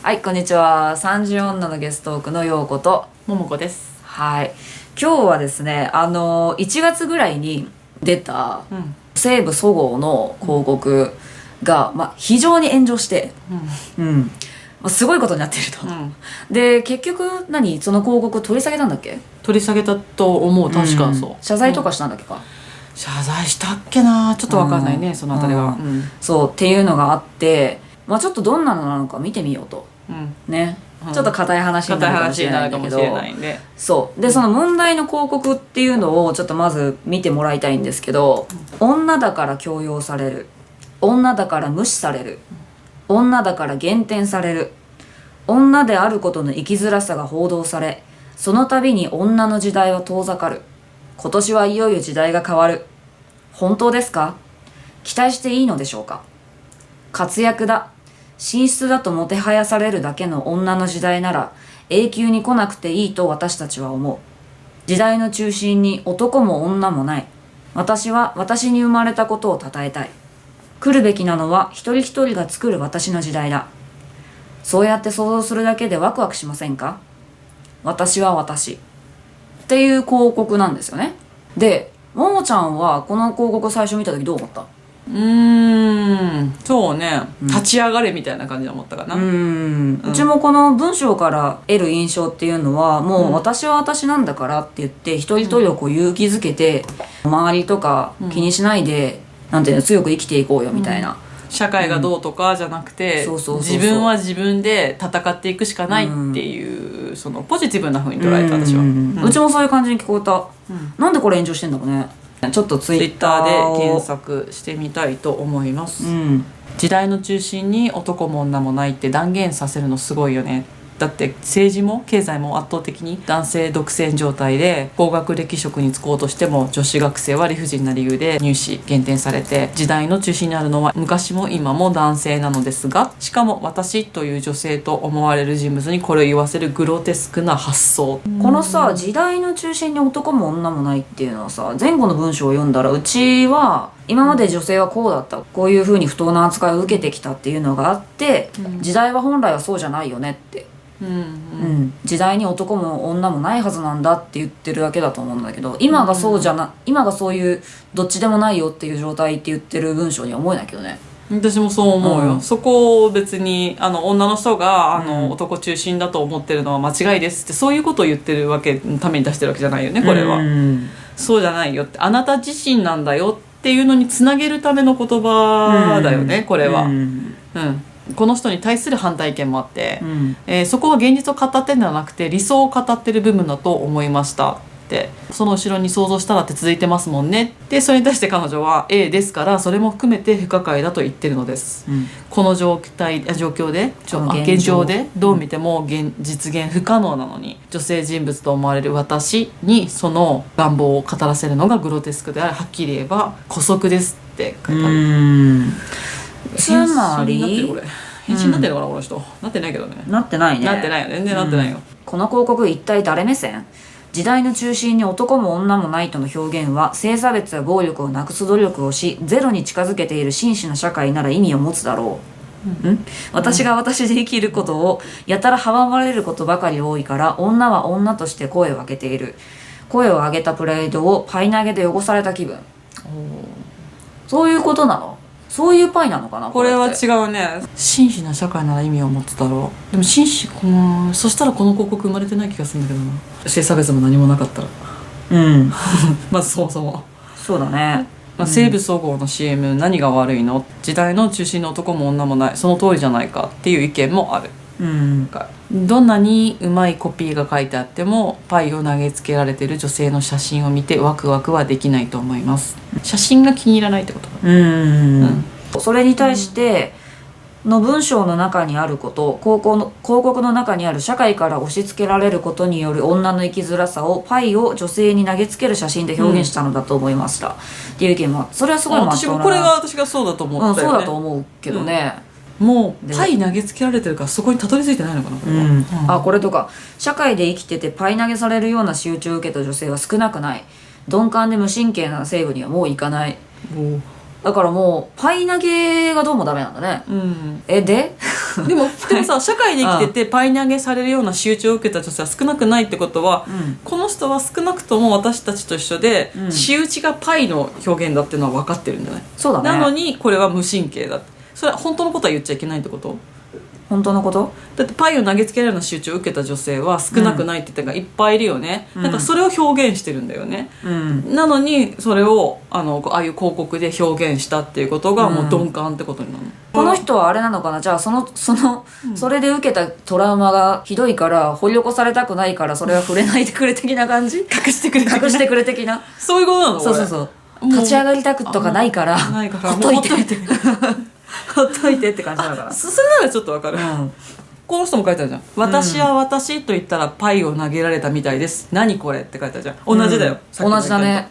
はい、こんにちは。30女のゲストトークのようこと。ももこです。はい。今日はですね、1月ぐらいに出た西武そごうの広告が、非常に炎上して、すごいことになっていると。で、結局その広告取り下げたんだっけ？取り下げたと思う。確かそう。謝罪とかしたんだっけか？謝罪したっけな、ちょっとわかんないね、そのあたりは。そうっていうのがあって、ちょっとどんなのなのか見てみようと。ね。ちょっと硬い話になるかもしれないんだけど、そうで、その問題の広告っていうのをちょっとまず見てもらいたいんですけど、女だから強要される、女だから無視される、女だから減点される、女であることの生きづらさが報道され、その度に女の時代は遠ざかる、今年はいよいよ時代が変わる、本当ですか？期待していいのでしょうか？活躍だ、進出だともてはやされるだけの女の時代なら永久に来なくていいと私たちは思う。時代の中心に男も女もない。私は私に生まれたことを称えたい。来るべきなのは一人一人が作る私の時代だ。そうやって想像するだけでワクワクしませんか？私は私っていう広告なんですよね。で、ももちゃんはこの広告最初見た時どう思った？そうね、立ち上がれみたいな感じで思ったかな。うちもこの文章から得る印象っていうのは、もう私は私なんだからって言って一人一人をこう勇気づけて、周りとか気にしないで、なんていうの、強く生きていこうよみたいな、社会がどうとかじゃなくて、自分は自分で戦っていくしかないっていう、そのポジティブな風に捉えた、私は。うちもそういう感じに聞こえた。なんでこれ炎上してんだろうね。ちょっとツイッターで検索してみたいと思います。時代の中心に男も女もないって断言させるのすごいよね。だって政治も経済も圧倒的に男性独占状態で、高学歴職に就こうとしても女子学生は理不尽な理由で入試減点されて、時代の中心にあるのは昔も今も男性なのですが、しかも私という女性と思われる人物にこれを言わせるグロテスクな発想。このさ、時代の中心に男も女もないっていうのはさ、前後の文章を読んだら、うちは今まで女性はこうだった、こういう風に不当な扱いを受けてきたっていうのがあって、時代は本来はそうじゃないよねって、時代に男も女もないはずなんだって言ってるだけだと思うんだけど、今がそうじゃな、今がそういうどっちでもないよっていう状態って言ってる文章には思えないけどね。私もそう思うよ。そこを別に女の人が男中心だと思ってるのは間違いですって、そういうことを言ってるわけのために出してるわけじゃないよね、これは。そうじゃないよって、あなた自身なんだよっていうのにつなげるための言葉だよね、これは。この人に対する反対意見もあって、そこは現実を語ってるんではなくて理想を語ってる部分だと思いましたって、その後ろに想像したらって続いてますもんね。でそれに対して彼女は A ですから、それも含めて不可解だと言ってるのです、この状況で現状でどう見ても実現不可能なのに、女性人物と思われる私にその願望を語らせるのがグロテスクであり、はっきり言えば姑息ですって書いてある。つまり返信になってるのかな、この人。なってないけどね。なってないね。なってないよ、全然なってないよ。この広告一体誰目線？時代の中心に男も女もないとの表現は、性差別や暴力をなくす努力をしゼロに近づけている真摯な社会なら意味を持つだろう。私が私で生きることをやたら阻まれることばかり多いから、女は女として声を上げている。声を上げたプライドをパイ投げで汚された気分。そういうことなの？そういうパイなのかな。これは違うね。真摯な社会なら意味を持つだろう。でも真摯、そしたらこの広告生まれてない気がするんだけどな。性差別も何もなかったらまずそもそもそうだね。西武総合の CM 何が悪いの？時代の中心の男も女もない、その通りじゃないかっていう意見もある。どんなにうまいコピーが書いてあっても、パイを投げつけられている女性の写真を見てワクワクはできないと思います。写真が気に入らないってことか。それに対しての文章の中にあること、広告の中にある社会から押し付けられることによる女の生きづらさをパイを女性に投げつける写真で表現したのだと思いました、っていう意見も、それはすごい私もこれが私がそうだと思ったよね。そうだと思うけどね。もうパイ投げつけられてるからそこにたどり着いてないのかな、これは。これとか、社会で生きててパイ投げされるような仕打ちを受けた女性は少なくない。鈍感で無神経な西部にはもう行かない。だからもうパイ投げがどうもダメなんだね。でもさ、社会で生きててパイ投げされるような仕打ちを受けた女性は少なくないってことは、この人は少なくとも私たちと一緒で、仕打ちがパイの表現だっていうのは分かってるんじゃない？そうだね。なのにこれは無神経だって。それは本当のことは言っちゃいけないってこと？本当のこと？だってパイを投げつけられるような仕打ちを受けた女性は少なくないって言ったがいっぱいいるよね、なんかそれを表現してるんだよね、なのにそれをああいう広告で表現したっていうことがもう鈍感ってことになるの、この人はあれなのかな、じゃあそれで受けたトラウマがひどいから掘り起こされたくないからそれは触れないでくれ的な感じ？隠してくれ的なそういうことなの？そう立ち上がりたくとかないからほっといてほっといてって感じだから。それならちょっとわかる、この人も書いてあるじゃん。私は私と言ったらパイを投げられたみたいです。何これって書いてあるじゃん。同じだよ。同じだね。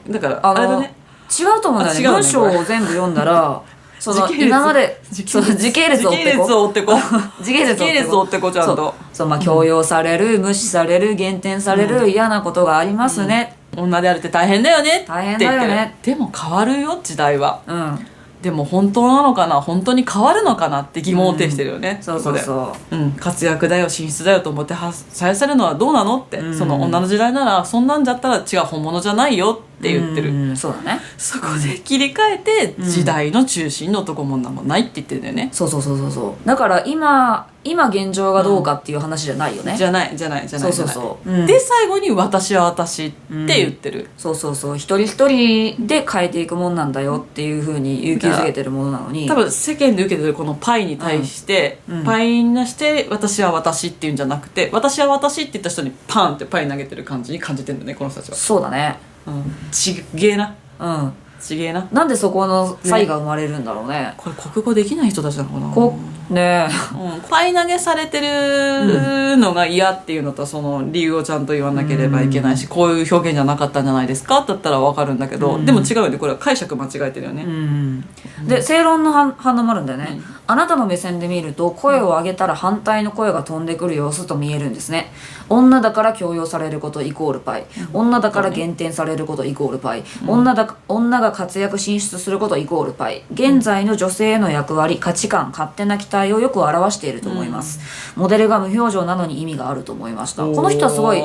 だからあれだね。違うと思うんだよね。文章を全部読んだら今まで時系列を追ってこ時系列を追ってこちゃんと強要される、無視される、減点される、嫌なことがありますね、女であるって大変だよねって大変だよね。でも変わるよ時代は。でも本当なのかな、本当に変わるのかなって疑問を呈してるよね、活躍だよ進出だよと思ってさやされるのはどうなのって、その女の時代ならそんなんじゃったら違う、本物じゃないよって言ってる、そうだね。そこで切り替えて、時代の中心の男も女もないって言ってるんだよね。そうだから今現状がどうかっていう話じゃないよね、じゃないそうで最後に私は私って言ってる、そう一人一人で変えていくもんなんだよっていうふうに勇気づけてるものなのに、多分世間で受けてるこのパイに対して、パイにして私は私っていうんじゃなくて、私は私って言った人にパンってパイ投げてる感じに感じてるんだね、この人たちは。そうだね。ちげえな。ちげえな。なんでそこの差異が生まれるんだろうね。これ国語できない人たちなのかな。ねパイ投げされてるのが嫌っていうのと、その理由をちゃんと言わなければいけないし、こういう表現じゃなかったんじゃないですかだったら分かるんだけど、でも違うよね、これは解釈間違えてるよね。で正論の反応もあるんだよね、あなたの目線で見ると声を上げたら反対の声が飛んでくる様子と見えるんですね。女だから強要されることイコールパイ、女だから減点されることイコールパイ、女が活躍進出することイコールパイ。現在の女性への役割、価値観、勝手な期待をよく表していると思います、モデルが無表情なのに意味があると思いました。この人はすごい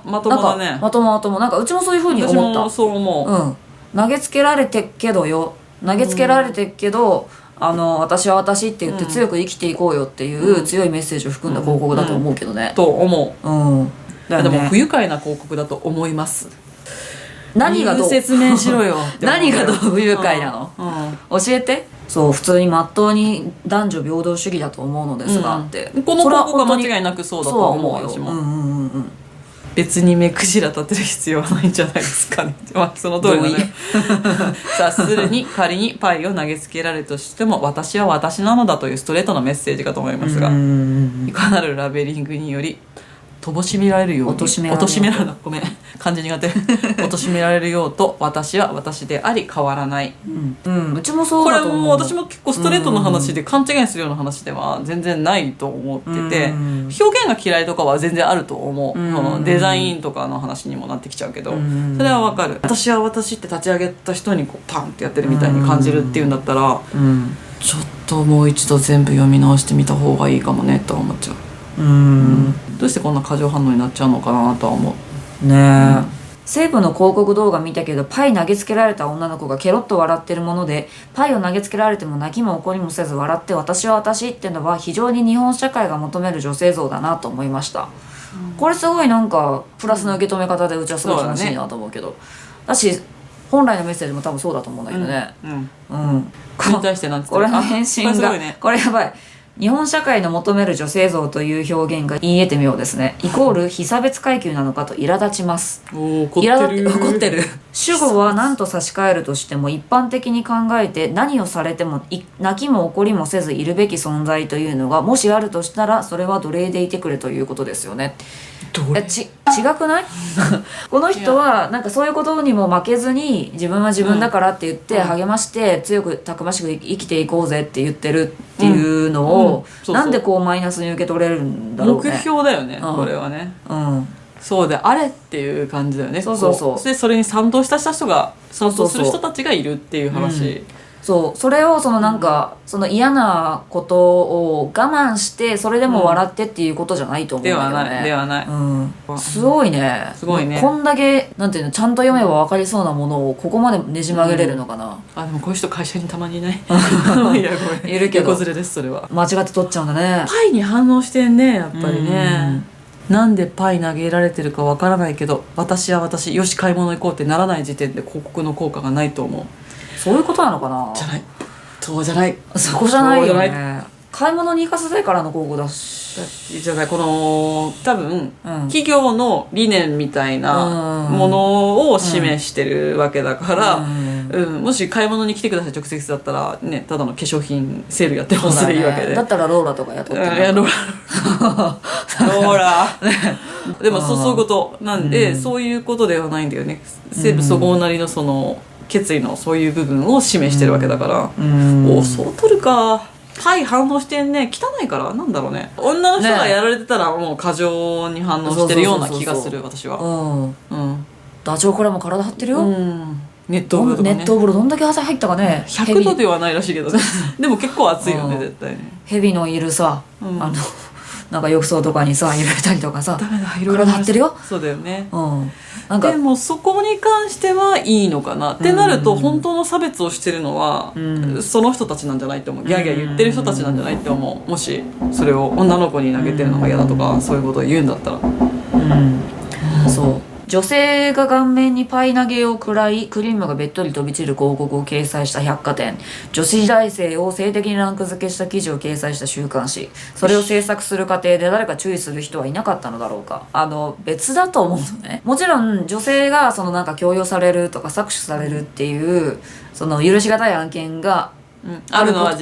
まともだね。まともなんかうちもそういう風に思った。私もそう思う、投げつけられてっけど私は私って言って強く生きていこうよっていう強いメッセージを含んだ広告だと思うけどね、と思う。でも不愉快な広告だと思います。何がどう説明しろよ何がどう不愉快なの、教えて。そう普通に真っ当に男女平等主義だと思うのですがって、この広告は間違いなくそうだと思うよ。私も別に目くじら立てる必要はないんじゃないですかね。その通りだね。察するに仮にパイを投げつけられるとしても私は私なのだというストレートなメッセージかと思いますが、いかなるラベリングにより貶められるように貶められるごめん漢字苦手貶められるようと私は私であり変わらない、うちもそうだと思う。これも私も結構ストレートな話で勘違いするような話では全然ないと思ってて、表現が嫌いとかは全然あると思う、デザインとかの話にもなってきちゃうけど、それはわかる。私は私って立ち上げた人にこうパンってやってるみたいに感じるっていうんだったら、ちょっともう一度全部読み直してみた方がいいかもねとは思っちゃう。どうしてこんな過剰反応になっちゃうのかなとは思うね。西部の広告動画見たけど、パイ投げつけられた女の子がケロッと笑ってるもので、パイを投げつけられても泣きも怒りもせず笑って私は私っていうのは非常に日本社会が求める女性像だなと思いました、これすごいなんかプラスの受け止め方でうちはすごい楽しいなと思うけど、だし本来のメッセージも多分そうだと思うんだけどね。これに対してなんつってこれの返信がこれやばい。日本社会の求める女性像という表現が言い得て妙ですね。イコール被差別階級なのかと苛立ちます。怒ってる主語は何と差し替えるとしても一般的に考えて何をされても泣きも怒りもせずいるべき存在というのがもしあるとしたら、それは奴隷でいてくれということですよね。違くないこの人はなんかそういうことにも負けずに自分は自分だからって言って励まして強くたくましく生きていこうぜって言ってるっていうのをなんでこうマイナスに受け取れるんだろうね。目標だよね、これはね。そうであれっていう感じだよね。そうそうそう。でそれに賛同した人が賛同する人たちがいるっていう話。そうそれをそのなんか、その嫌なことを我慢してそれでも笑ってっていうことじゃないと思うんだよね。ではない、すごいね。すごいね。こんだけなんていうのちゃんと読めば分かりそうなものをここまでねじ曲げれるのかな。あでもこういう人会社にたまにいない。いやごめん。いるけど。横ずれですそれは。間違って取っちゃうんだね。パイに反応してんねやっぱりね。なんでパイ投げられてるかわからないけど、私は私よし買い物行こうってならない時点で広告の効果がないと思う。そういうことなのかな。じゃない。そうじゃない。そこじゃないよね。買い物に行かせたいからの広告だし。じゃない、この多分、企業の理念みたいなものを示してるわけだから、もし買い物に来てください直接だったらね、ただの化粧品セールやってますでいいわけで。だったらローラとか雇ってる。いやローラでもそういうことなんで、そういうことではないんだよね。西武そごうなりのその決意のそういう部分を示してるわけだから、おそう取るか。パイ反応してんね。汚いからなんだろうね。女の人がやられてたらもう過剰に反応してるような気がする私は。ダチョウこれも体張ってるよ。熱湯風呂とかね。熱湯風呂どんだけ汗入ったかね。100度ではないらしいけどね。でも結構暑いよね絶対に。蛇のいるさ、なんか浴槽とかにさ入れたりとかさ、体張ってるよ。そうだよね。なんかでもそこに関してはいいのかなってなると、本当の差別をしてるのはその人たちなんじゃないって思う。ギャーギャー言ってる人たちなんじゃないって思う。もしそれを女の子に投げてるのが嫌だとかそういうことを言うんだったら。そう女性が顔面にパイ投げを食らいクリームがべっとり飛び散る広告を掲載した百貨店、女子大生を性的にランク付けした記事を掲載した週刊誌、それを制作する過程で誰か注意する人はいなかったのだろうか。別だと思うのね。もちろん女性がそのなんか強要されるとか搾取されるっていうその許し難い案件があるのは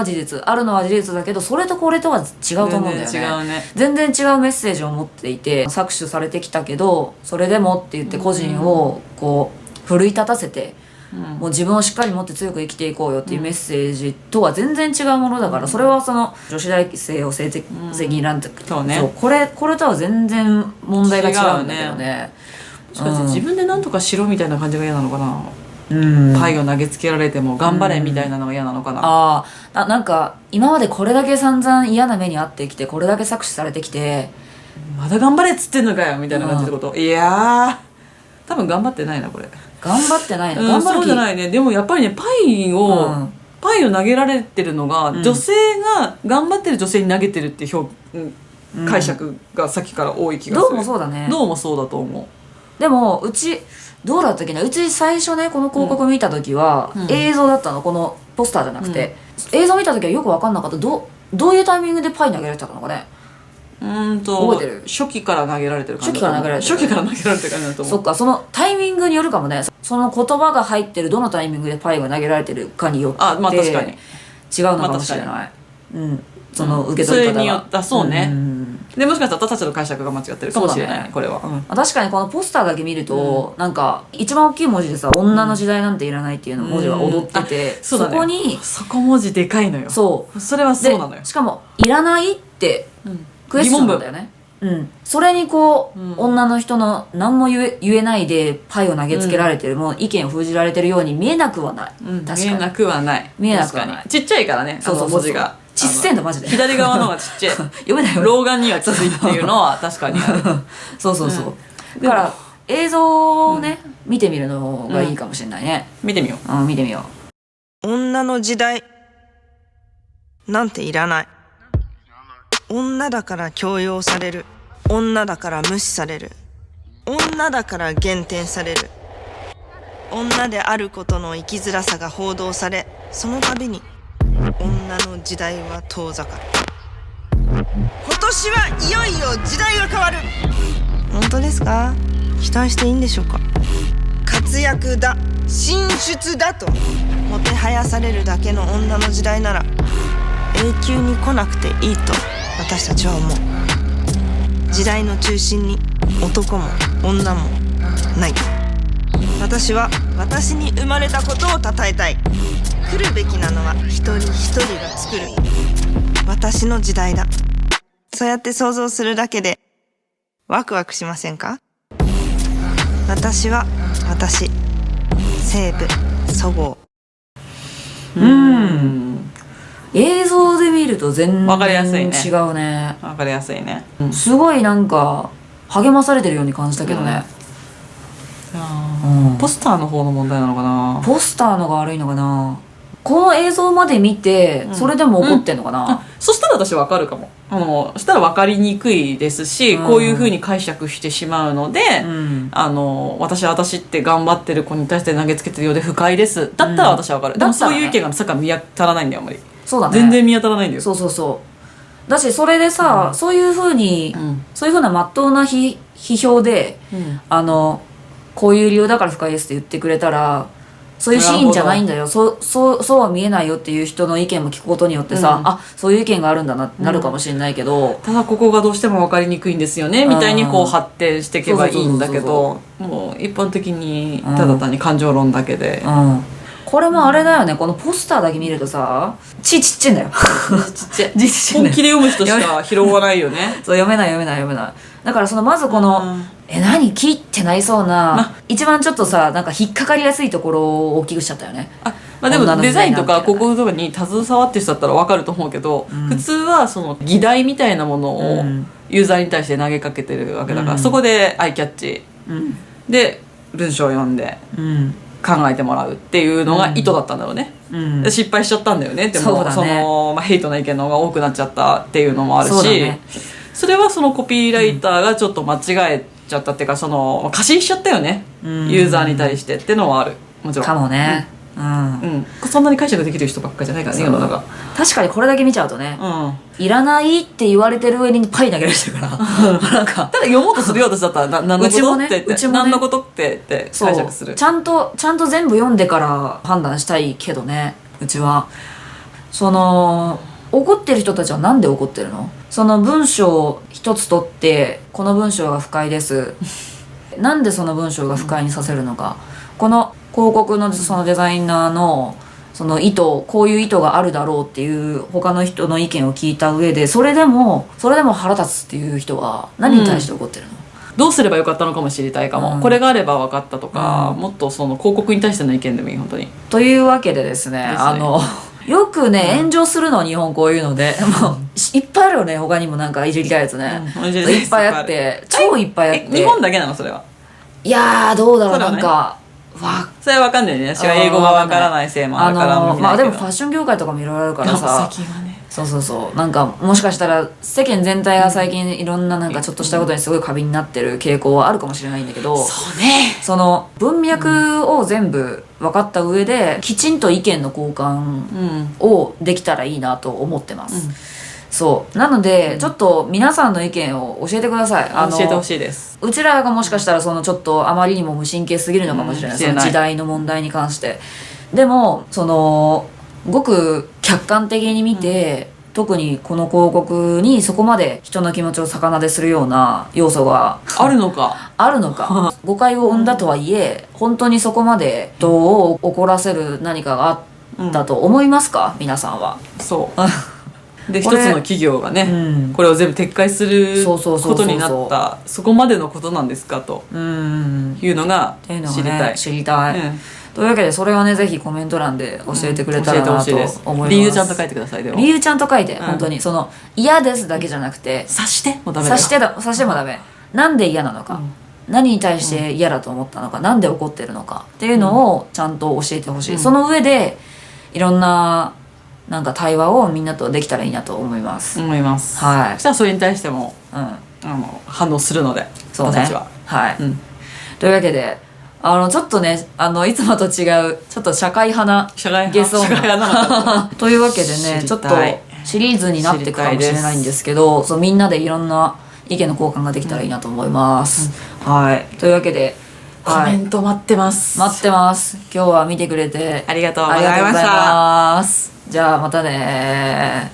事実だけど、それとこれとは違うと思うんだよね。全然違うメッセージを持っていて、搾取されてきたけどそれでもって言って個人をこう奮い立たせて、もう自分をしっかり持って強く生きていこうよっていうメッセージとは全然違うものだから、それはその女子大生を性的になんて、これとは全然問題が違うんだけどね。しかし自分で何とかしろみたいな感じが嫌なのかな。パイを投げつけられても頑張れみたいなのが嫌なのかな。なんか今までこれだけ散々嫌な目に遭ってきて、これだけ搾取されてきてまだ頑張れっつってんのかよみたいな感じってこと。いやー多分頑張ってないなこれ。頑張ってないの。頑張る気そうじゃないね。でもやっぱりねパイを投げられてるのが、女性が頑張ってる女性に投げてるって解釈がさっきから多い気がする。どうもそうだね。どうもそうだと思う。でもうちどうだったっけな。うち最初ねこの広告見た時は映像だったの、このポスターじゃなくて、映像見た時はよく分かんなかった。どういうタイミングでパイ投げられてたのかね。覚えてる？初期から投げられてる感じ。初期から投げられてる感じだと思う。そっか、そのタイミングによるかもね。その言葉が入ってるどのタイミングでパイが投げられてるかによって確かに違うのかもしれない。その受け取り方が。それによってそうね。でもしかしたら私たちの解釈が間違ってるかもしれない、これは。確かにこのポスターだけ見ると、なんか一番大きい文字でさ「女の時代なんていらない」っていうの文字は踊ってて、そこにそこ文字でかいのよ。それはそうなのよ。しかも「いらない」ってクエスチョンなんだよね。それにこう、女の人の何も言えないでパイを投げつけられてる、もう意見を封じられてるように見えなくはない。見えなくはない。ちっちゃいからね、文字が。ちっせんだマジで。左側のがちっちゃい。読めないよ。老眼にはきついっていうのは確かにある。そう。だから映像をね見てみるのがいいかもしれないね。見てみよう。見てみよう。女の時代なんていらない。女だから強要される。女だから無視される。女だから減点される。女であることの生きづらさが報道され、その度に女の時代は遠ざかる。今年はいよいよ時代が変わる。本当ですか？期待していいんでしょうか？活躍だ、進出だともてはやされるだけの女の時代なら永久に来なくていいと私たちは思う。時代の中心に男も女もない。私は私に生まれたことを称えたい。来るべきなのは一人一人が作る私の時代だ。そうやって想像するだけでワクワクしませんか？私は私、西武そごう。映像で見ると全然わかりやすいね。違うね。わかりやすいね。すごいなんか励まされてるように感じたけどね。ポスターの方の問題なのかな。ポスターのが悪いのかな。この映像まで見てそれでも怒ってんのかな。そしたら私わかるかも。そしたら分かりにくいですし、こういうふうに解釈してしまうので、私は私って頑張ってる子に対して投げつけてるようで不快ですだったら私は分かる。でもそういう意見がさっきから見当たらないんだよ、あんまり。そうだね。全然見当たらないんだよ。そうそうそうだし、それでさ、そういうふうに、そういうふうなまっとうな批評で、こういう理由だから不快ですって言ってくれたら、そういうシーンじゃないんだよ、そうは見えないよっていう人の意見も聞くことによってさ、あ、そういう意見があるんだなるかもしれないけど、ただここがどうしても分かりにくいんですよねみたいにこう発展していけばいいんだけど、もう一般的にただ単に感情論だけで、これもあれだよね、このポスターだけ見るとさ、ちっちゃいんだよ。ちっちゃい。本気で読む人しか拾わないよね。そう、読めない。だからまずこの、何切ってなりそうな、一番ちょっとさ、なんか引っかかりやすいところを大きくしちゃったよね。でもデザインとか広告とかに携わってる人だったら分かると思うけど、普通はその議題みたいなものをユーザーに対して投げかけてるわけだから、そこでアイキャッチ、で文章を読んで考えてもらうっていうのが意図だったんだろうね。失敗しちゃったんだよね。でもヘイトな意見の方が多くなっちゃったっていうのもあるし、それはそのコピーライターがちょっと間違えちゃったっていうか、過信しちゃったよね、ユーザーに対してってのはある。もちろんかもね。そんなに解釈できる人ばっかりじゃないからね、世の中。確かにこれだけ見ちゃうとね、いらないって言われてる上にパイ投げられてるからなんか、ただ読もうとするようとだったら何のことって言って、何のことって解釈する。ちゃんと全部読んでから判断したいけどね、うちは。怒ってる人たちはなんで怒ってるの？その文章一つ取ってこの文章が不快ですなんでその文章が不快にさせるのか、この広告のそのデザイナーのその意図、こういう意図があるだろうっていう他の人の意見を聞いた上で、それでも腹立つっていう人は何に対して怒ってるの？どうすればよかったのかも知りたいかも、これがあれば分かったとか、もっとその広告に対しての意見でもいい、本当に。というわけでですね、よくね、炎上するの、日本こういうので。もういっぱいあるよね、他にもなんかいじりたいやつね。いっぱいあって、超いっぱいあって。日本だけなのそれは？いやー、どうだろう、なんか。それは分かんないね。私は英語が分からないせいもあるから。まあでもファッション業界とかもいろいろあるからさ。最近はね。そう。なんかもしかしたら世間全体が最近いろんななんかちょっとしたことにすごい過敏になってる傾向はあるかもしれないんだけど、そうね。その文脈を全部分かった上できちんと意見の交換をできたらいいなと思ってます。そうなので、ちょっと皆さんの意見を教えてください。教えてほしいです。うちらがもしかしたらちょっとあまりにも無神経すぎるのかもしれない、その時代の問題に関して。でもごく客観的に見て、特にこの広告にそこまで人の気持ちを逆なでするような要素があるのか誤解を生んだとはいえ、本当にそこまで人を怒らせる何かがあったと思いますか、皆さんは。そうで、一つの企業がね、これを全部撤回することになった、そこまでのことなんですかというのが知りたい。というわけで、それはね、ぜひコメント欄で教えてくれたらなと思います。理由ちゃんと書いてください。でも理由ちゃんと書いて、本当に嫌ですだけじゃなくて、察してもダメだよ。察してもダメ。なんで嫌なのか、何に対して嫌だと思ったのか、なんで怒ってるのかっていうのをちゃんと教えてほしい。その上でいろんななんか対話をみんなとできたらいいなと思います。はい。そしたらそれに対しても反応するので、私たちは。はい。というわけで。ちょっとね、いつもと違う、ちょっと社会派なゲストというわけでね、ちょっとシリーズになっていくかもしれないんですけど、みんなでいろんな意見の交換ができたらいいなと思います。はい。というわけで、コメント待ってます。今日は見てくれてありがとうございました。じゃあまたね。